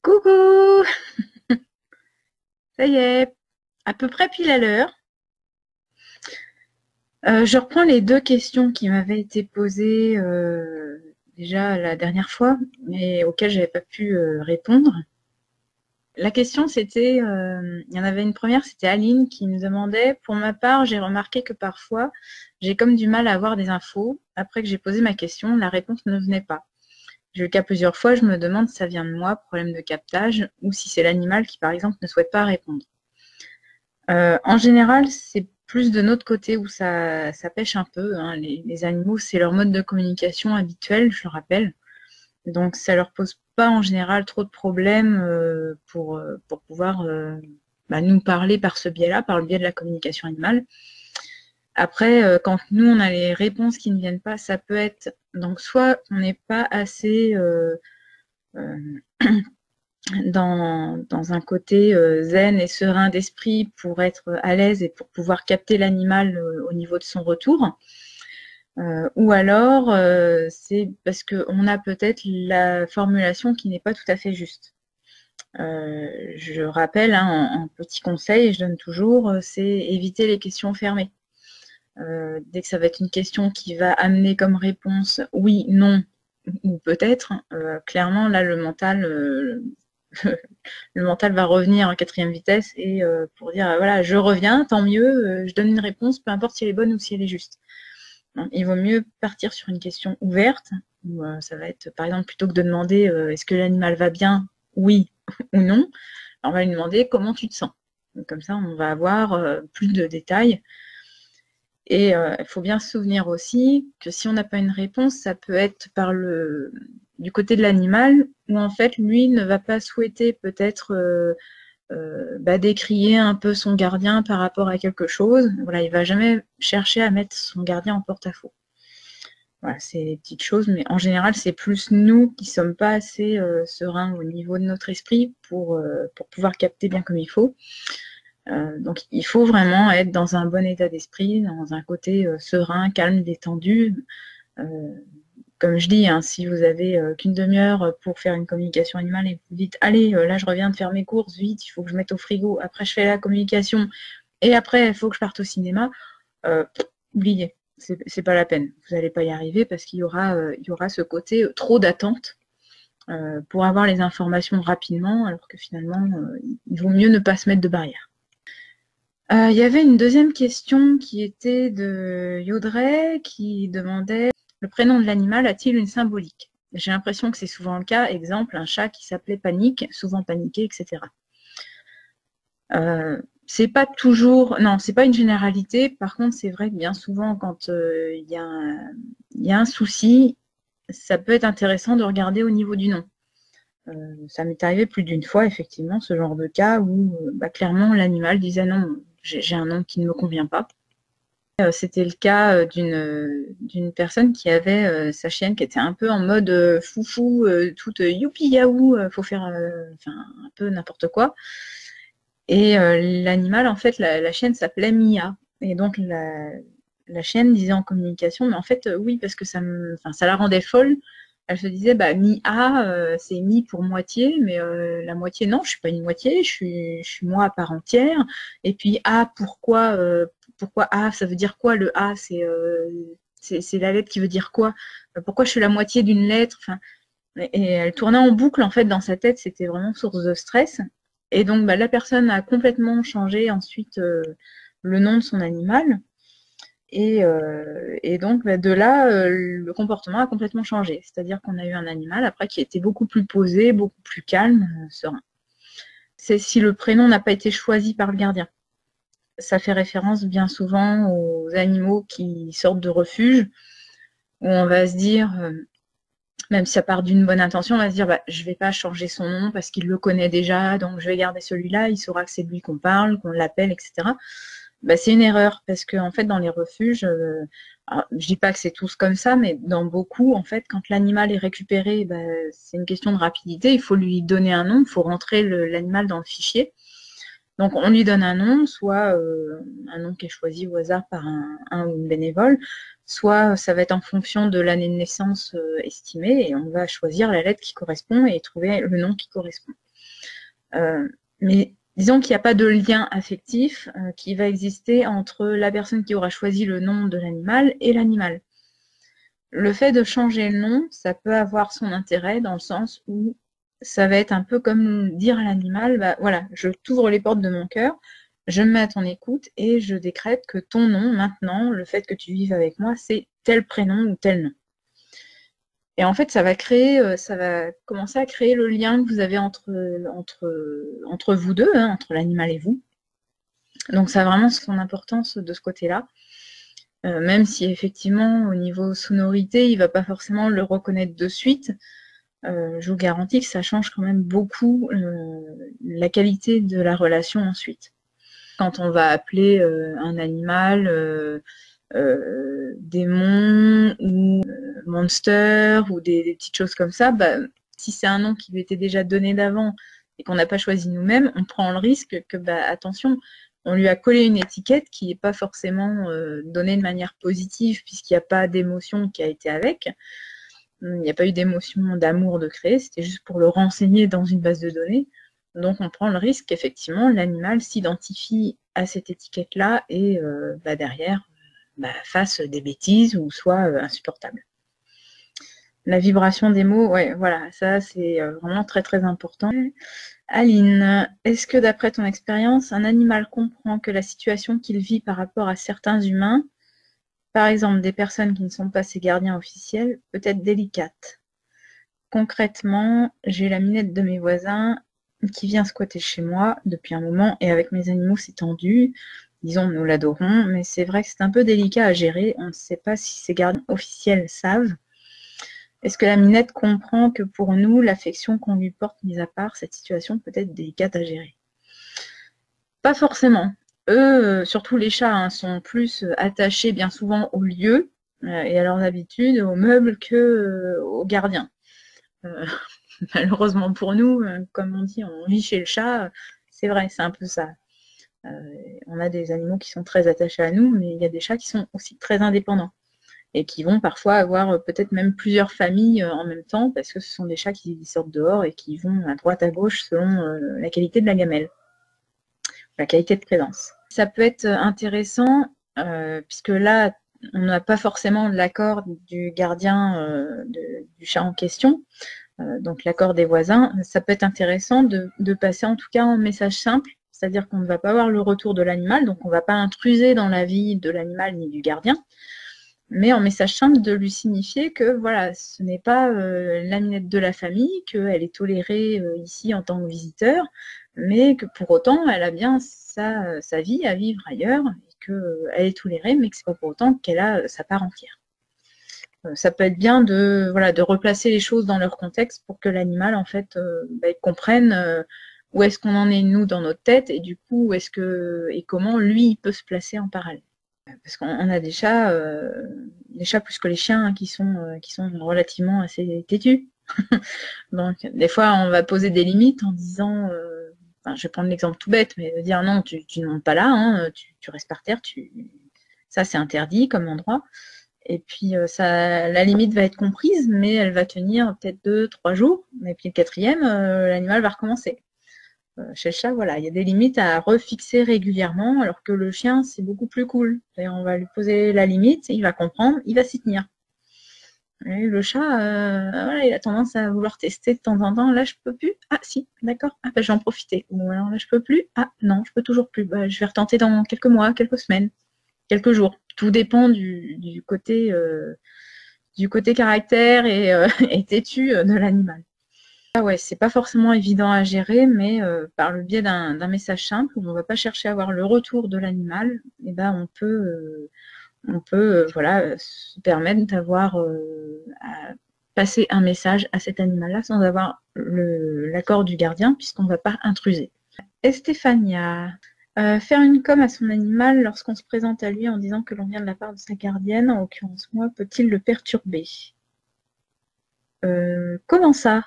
Coucou! Ça y est, à peu près pile à l'heure. Je reprends les deux questions qui m'avaient été posées déjà la dernière fois, mais auxquelles j'avais pas pu répondre. La question, c'était, il y en avait une première, c'était Aline qui me demandait, pour ma part, j'ai remarqué que parfois, j'ai comme du mal à avoir des infos. Après que j'ai posé ma question, la réponse ne venait pas. J'ai eu le cas plusieurs fois, je me demande si ça vient de moi, problème de captage, ou si c'est l'animal qui, par exemple, ne souhaite pas répondre. En général, c'est plus de notre côté où ça pêche un peu, hein. Les animaux, c'est leur mode de communication habituel, je le rappelle. Donc ça leur pose pas en général trop de problèmes pour pouvoir nous parler par ce biais-là, par le biais de la communication animale. Après, quand nous, on a les réponses qui ne viennent pas, ça peut être... Donc soit on n'est pas assez... euh, dans un côté zen et serein d'esprit pour être à l'aise et pour pouvoir capter l'animal au niveau de son retour. Ou alors, c'est parce qu'on a peut-être la formulation qui n'est pas tout à fait juste. Je rappelle, hein, en petit conseil, et je donne toujours, c'est éviter les questions fermées. Dès que ça va être une question qui va amener comme réponse oui, non ou peut-être, clairement, là, le mental va revenir en quatrième vitesse et pour dire voilà, je reviens, tant mieux, je donne une réponse, peu importe si elle est bonne ou si elle est juste. Donc, il vaut mieux partir sur une question ouverte, où ça va être, par exemple, plutôt que de demander est-ce que l'animal va bien, oui ou non, on va lui demander comment tu te sens. Donc, comme ça, on va avoir plus de détails. Et il faut bien se souvenir aussi que si on n'a pas une réponse, ça peut être du côté de l'animal, où en fait, lui ne va pas souhaiter peut-être décrier un peu son gardien par rapport à quelque chose. Voilà, il va jamais chercher à mettre son gardien en porte-à-faux. Voilà, c'est des petites choses, mais en général, c'est plus nous qui sommes pas assez sereins au niveau de notre esprit pour pouvoir capter bien comme il faut. Donc, il faut vraiment être dans un bon état d'esprit, dans un côté serein, calme, détendu. Euh, Comme je dis, hein, si vous avez qu'une demi-heure pour faire une communication animale et que vous dites allez, là je reviens de faire mes courses, vite, il faut que je mette au frigo, après je fais la communication et après il faut que je parte au cinéma, oubliez, c'est pas la peine. Vous n'allez pas y arriver parce qu'il y aura ce côté trop d'attente pour avoir les informations rapidement, alors que finalement, il vaut mieux ne pas se mettre de barrière. Il y avait une deuxième question qui était de Yodray qui demandait le prénom de l'animal a-t-il une symbolique? J'ai l'impression que c'est souvent le cas. Exemple, un chat qui s'appelait Panique, souvent paniqué, etc. C'est pas toujours, non, c'est pas une généralité. Par contre, c'est vrai que bien souvent, quand y a un souci, ça peut être intéressant de regarder au niveau du nom. Ça m'est arrivé plus d'une fois, effectivement, ce genre de cas où clairement l'animal disait non, j'ai un nom qui ne me convient pas. C'était le cas d'une personne qui avait sa chienne qui était un peu en mode foufou, toute youpi yaou, faut faire un peu n'importe quoi. Et l'animal, en fait, la chienne s'appelait Mia. Et donc la chienne disait en communication, mais en fait, oui, parce que ça la rendait folle. Elle se disait, bah, Mia, c'est mi pour moitié, mais la moitié, non, je suis pas une moitié, je suis moi à part entière. Et puis A, pourquoi A, ça veut dire quoi le A? C'est la lettre qui veut dire quoi? Pourquoi je suis la moitié d'une lettre? Enfin, et elle tournait en boucle en fait dans sa tête, c'était vraiment source de stress. Et donc la personne a complètement changé ensuite le nom de son animal. Et donc de là, le comportement a complètement changé. C'est-à-dire qu'on a eu un animal après qui était beaucoup plus posé, beaucoup plus calme, serein. C'est si le prénom n'a pas été choisi par le gardien. Ça fait référence bien souvent aux animaux qui sortent de refuge, où on va se dire, même si ça part d'une bonne intention, on va se dire je ne vais pas changer son nom parce qu'il le connaît déjà, donc je vais garder celui-là, il saura que c'est de lui qu'on parle, qu'on l'appelle, etc. C'est une erreur parce que en fait, dans les refuges, je dis pas que c'est tous comme ça, mais dans beaucoup, en fait, quand l'animal est récupéré, c'est une question de rapidité. Il faut lui donner un nom, il faut rentrer l'animal dans le fichier. Donc, on lui donne un nom, soit un nom qui est choisi au hasard par un ou une bénévole, soit ça va être en fonction de l'année de naissance estimée, et on va choisir la lettre qui correspond et trouver le nom qui correspond. Mais disons qu'il n'y a pas de lien affectif qui va exister entre la personne qui aura choisi le nom de l'animal et l'animal. Le fait de changer le nom, ça peut avoir son intérêt dans le sens où ça va être un peu comme dire à l'animal, bah voilà, je t'ouvre les portes de mon cœur, je me mets à ton écoute et je décrète que ton nom, maintenant, le fait que tu vives avec moi, c'est tel prénom ou tel nom. Et en fait, ça va commencer à créer le lien que vous avez entre vous deux, hein, entre l'animal et vous. Donc ça a vraiment son importance de ce côté-là. Même si effectivement, au niveau sonorité, il ne va pas forcément le reconnaître de suite, je vous garantis que ça change quand même beaucoup la qualité de la relation ensuite. Quand on va appeler un animal démon ou monster ou des petites choses comme ça, bah, si c'est un nom qui lui était déjà donné d'avant et qu'on n'a pas choisi nous-mêmes, on prend le risque que, bah, attention, on lui a collé une étiquette qui n'est pas forcément donnée de manière positive puisqu'il n'y a pas d'émotion qui a été avec. Il n'y a pas eu d'émotion d'amour de créer, c'était juste pour le renseigner dans une base de données. Donc on prend le risque qu'effectivement l'animal s'identifie à cette étiquette-là et bah, derrière fasse des bêtises ou soit insupportable. La vibration des mots, ouais, voilà, ça c'est vraiment très très important. Aline, est-ce que d'après ton expérience, un animal comprend que la situation qu'il vit par rapport à certains humains, par exemple des personnes qui ne sont pas ses gardiens officiels, peut être délicate? Concrètement, j'ai la minette de mes voisins qui vient squatter chez moi depuis un moment et avec mes animaux c'est tendu. Disons, nous l'adorons, mais c'est vrai que c'est un peu délicat à gérer. On ne sait pas si ses gardiens officiels savent. Est-ce que la minette comprend que pour nous, l'affection qu'on lui porte, mis à part, cette situation peut être délicate à gérer? Pas forcément. Eux, surtout les chats, hein, sont plus attachés bien souvent au lieu et à leurs habitudes, aux meubles que aux gardiens. Malheureusement pour nous, comme on dit, on vit chez le chat, c'est vrai, c'est un peu ça. On a des animaux qui sont très attachés à nous, mais il y a des chats qui sont aussi très indépendants et qui vont parfois avoir peut-être même plusieurs familles en même temps parce que ce sont des chats qui sortent dehors et qui vont à droite à gauche selon la qualité de la gamelle, la qualité de présence. Ça peut être intéressant puisque là, on n'a pas forcément l'accord du gardien du chat en question, donc l'accord des voisins. Ça peut être intéressant de passer en tout cas en message simple, c'est-à-dire qu'on ne va pas avoir le retour de l'animal, donc on ne va pas intruser dans la vie de l'animal ni du gardien, mais en message simple de lui signifier que voilà, ce n'est pas la minette de la famille, qu'elle est tolérée ici en tant que visiteur, mais que pour autant, elle a bien sa vie à vivre ailleurs, et qu'elle est tolérée, mais que ce n'est pas pour autant qu'elle a sa part entière. Ça peut être bien de replacer les choses dans leur contexte pour que l'animal, en fait, comprenne où est-ce qu'on en est, nous, dans notre tête, et du coup, où est-ce que et comment lui, il peut se placer en parallèle. Parce qu'on a des chats plus que les chiens, hein, qui sont relativement assez têtus. Donc, des fois, on va poser des limites en disant, je vais prendre l'exemple tout bête, mais dire non, tu ne montes pas là, hein, tu restes par terre, ça c'est interdit comme endroit. Et puis, la limite va être comprise, mais elle va tenir peut-être 2-3 jours. Et puis, le quatrième, l'animal va recommencer. Chez le chat, voilà, il y a des limites à refixer régulièrement, alors que le chien, c'est beaucoup plus cool. On va lui poser la limite, il va comprendre, il va s'y tenir. Et le chat, voilà, il a tendance à vouloir tester de temps en temps. Là, je peux plus. Ah, si, d'accord. Ah, bah, je vais en profiter. Ou alors là, je peux plus. Ah, non, je peux toujours plus. Bah, je vais retenter dans quelques mois, quelques semaines, quelques jours. Tout dépend du côté caractère et têtu de l'animal. Ah ouais, c'est pas forcément évident à gérer, mais par le biais d'un message simple où on ne va pas chercher à avoir le retour de l'animal, et ben on peut voilà, se permettre d'avoir à passer un message à cet animal-là sans avoir l'accord du gardien, puisqu'on ne va pas intruser. Estéphania, faire une com à son animal lorsqu'on se présente à lui en disant que l'on vient de la part de sa gardienne, en l'occurrence moi, peut-il le perturber? Comment ça?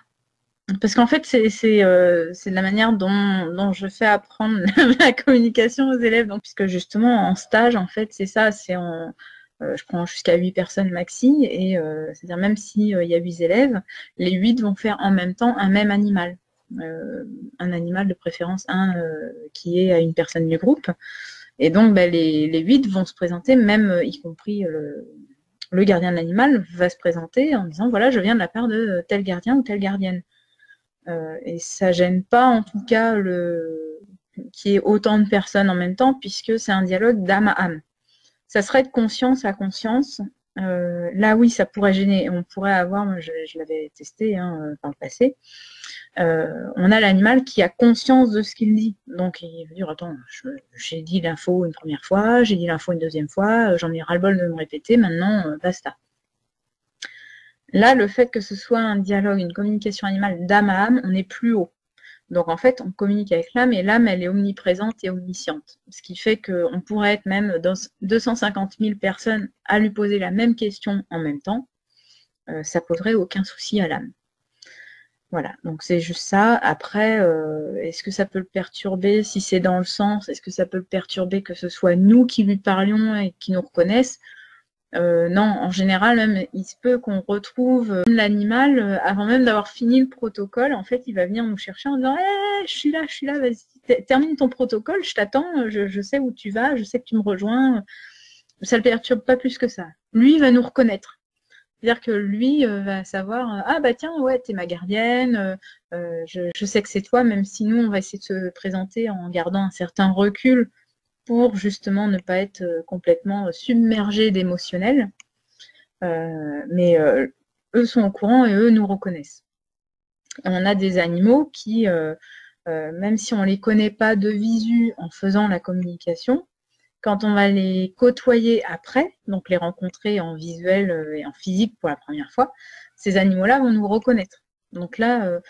Parce qu'en fait, c'est de la manière dont je fais apprendre la communication aux élèves. Donc, puisque justement, en stage, en fait, c'est ça, je prends jusqu'à 8 personnes maxi, et c'est-à-dire même s'il y a 8 élèves, les 8 vont faire en même temps un même animal. un animal de préférence, qui est à une personne du groupe. Et donc, les 8 vont se présenter, même y compris le gardien de l'animal va se présenter en disant, voilà, je viens de la part de tel gardien ou telle gardienne. Et ça gêne pas, en tout cas, qu'il y ait autant de personnes en même temps, puisque c'est un dialogue d'âme à âme. Ça serait de conscience à conscience. Là, oui, ça pourrait gêner. On pourrait avoir, moi, je l'avais testé par le passé, on a l'animal qui a conscience de ce qu'il dit. Donc, il veut dire, attends, j'ai dit l'info une première fois, j'ai dit l'info une deuxième fois, j'en ai ras-le-bol de me répéter, maintenant, basta. Là, le fait que ce soit un dialogue, une communication animale d'âme à âme, on est plus haut. Donc, en fait, on communique avec l'âme, et l'âme, elle est omniprésente et omnisciente. Ce qui fait qu'on pourrait être même dans 250 000 personnes à lui poser la même question en même temps. Ça poserait aucun souci à l'âme. Voilà, donc c'est juste ça. Après, est-ce que ça peut le perturber si c'est dans le sens? Est-ce que ça peut le perturber que ce soit nous qui lui parlions et qui nous reconnaissent? Non, en général, même, il se peut qu'on retrouve l'animal avant même d'avoir fini le protocole. En fait, il va venir nous chercher en disant hey, je suis là, vas-y, termine ton protocole, je t'attends, je sais où tu vas, je sais que tu me rejoins. Ça ne le perturbe pas plus que ça. Lui, il va nous reconnaître. C'est-à-dire que lui va savoir ah bah tiens, ouais, t'es ma gardienne, je sais que c'est toi, même si nous, on va essayer de se présenter en gardant un certain recul pour justement ne pas être complètement submergés d'émotionnel. Mais eux sont au courant et eux nous reconnaissent. On a des animaux qui, même si on ne les connaît pas de visu en faisant la communication, quand on va les côtoyer après, donc les rencontrer en visuel et en physique pour la première fois, ces animaux-là vont nous reconnaître. Donc là,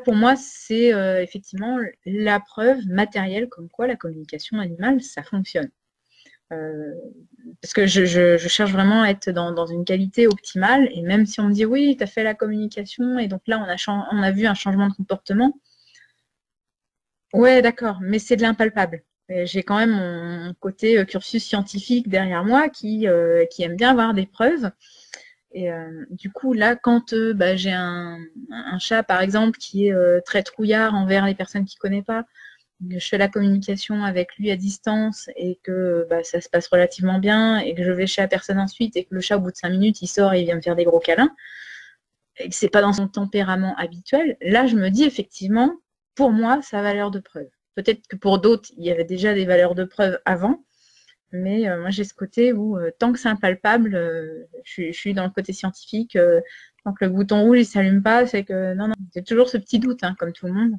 pour moi, c'est effectivement la preuve matérielle comme quoi la communication animale, ça fonctionne. Parce que je cherche vraiment à être dans une qualité optimale, et même si on me dit oui, tu as fait la communication, et donc là, on a vu un changement de comportement, ouais, d'accord, mais c'est de l'impalpable. J'ai quand même mon côté cursus scientifique derrière moi qui aime bien avoir des preuves. Et du coup, là, quand j'ai un chat, par exemple, qui est très trouillard envers les personnes qu'il ne connaît pas, je fais la communication avec lui à distance et que ça se passe relativement bien et que je vais chez la personne ensuite et que le chat, au bout de 5 minutes, il sort et il vient me faire des gros câlins et que c'est pas dans son tempérament habituel, là, je me dis effectivement, pour moi, ça a valeur de preuve. Peut-être que pour d'autres, il y avait déjà des valeurs de preuve avant, mais moi, j'ai ce côté où, tant que c'est impalpable, je suis dans le côté scientifique. Tant que le bouton rouge, il ne s'allume pas, c'est que non, c'est toujours ce petit doute, comme tout le monde.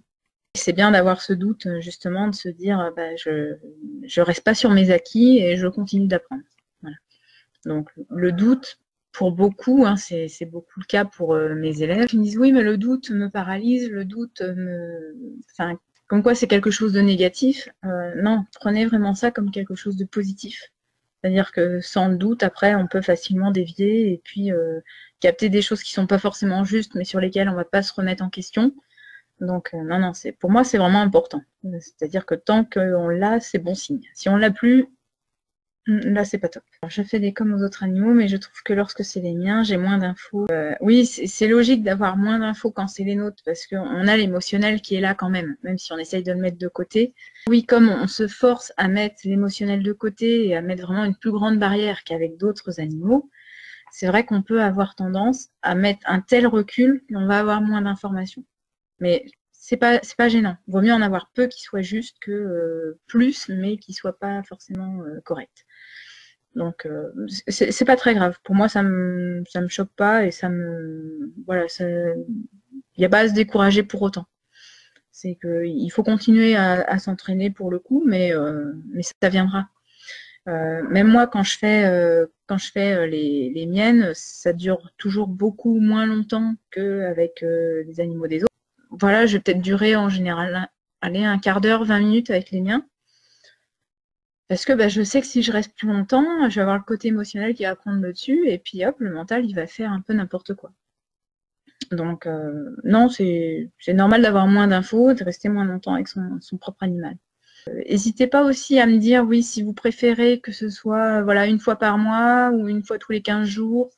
C'est bien d'avoir ce doute, justement, de se dire, je reste pas sur mes acquis et je continue d'apprendre. Voilà. Donc, le doute, pour beaucoup, c'est beaucoup le cas pour mes élèves, ils me disent oui, mais le doute me paralyse, le doute enfin, comme quoi c'est quelque chose de négatif. Non, prenez vraiment ça comme quelque chose de positif. C'est-à-dire que sans le doute, après, on peut facilement dévier et puis capter des choses qui sont pas forcément justes, mais sur lesquelles on va pas se remettre en question. Donc, non, pour moi, c'est vraiment important. C'est-à-dire que tant qu'on l'a, c'est bon signe. Si on l'a plus, là, c'est pas top. Alors, je fais des comme aux autres animaux, mais je trouve que lorsque c'est les miens, j'ai moins d'infos. Oui, c'est logique d'avoir moins d'infos quand c'est les nôtres, parce qu'on a l'émotionnel qui est là quand même si on essaye de le mettre de côté. Oui, comme on se force à mettre l'émotionnel de côté et à mettre vraiment une plus grande barrière qu'avec d'autres animaux, c'est vrai qu'on peut avoir tendance à mettre un tel recul qu'on va avoir moins d'informations. Mais c'est pas gênant. Vaut mieux en avoir peu qui soient justes que plus, mais qui soient pas forcément corrects. Donc c'est pas très grave. Pour moi, ça me choque pas et voilà, il n'y a pas à se décourager pour autant. C'est qu'il faut continuer à s'entraîner pour le coup, mais ça viendra. Même moi, quand je fais les miennes, ça dure toujours beaucoup moins longtemps qu'avec les animaux des autres. Voilà, je vais peut-être durer en général un quart d'heure, 20 minutes avec les miens. Parce que je sais que si je reste plus longtemps, je vais avoir le côté émotionnel qui va prendre le dessus, et puis hop, le mental, il va faire un peu n'importe quoi. Donc, non, c'est normal d'avoir moins d'infos, de rester moins longtemps avec son propre animal. N'hésitez pas aussi à me dire, oui, si vous préférez que ce soit voilà, une fois par mois ou une fois tous les 15 jours.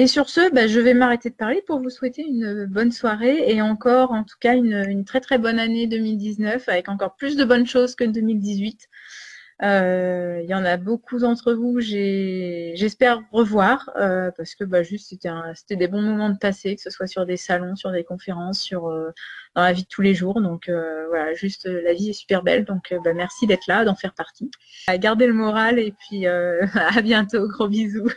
Et sur ce, bah, je vais m'arrêter de parler pour vous souhaiter une bonne soirée et encore, en tout cas, une très très bonne année 2019 avec encore plus de bonnes choses que 2018. Il y en a beaucoup d'entre vous, j'espère revoir parce que bah, juste c'était des bons moments de passer, que ce soit sur des salons, sur des conférences, dans la vie de tous les jours. Donc voilà, juste la vie est super belle. Donc bah, merci d'être là, d'en faire partie. Gardez le moral et puis à bientôt, gros bisous.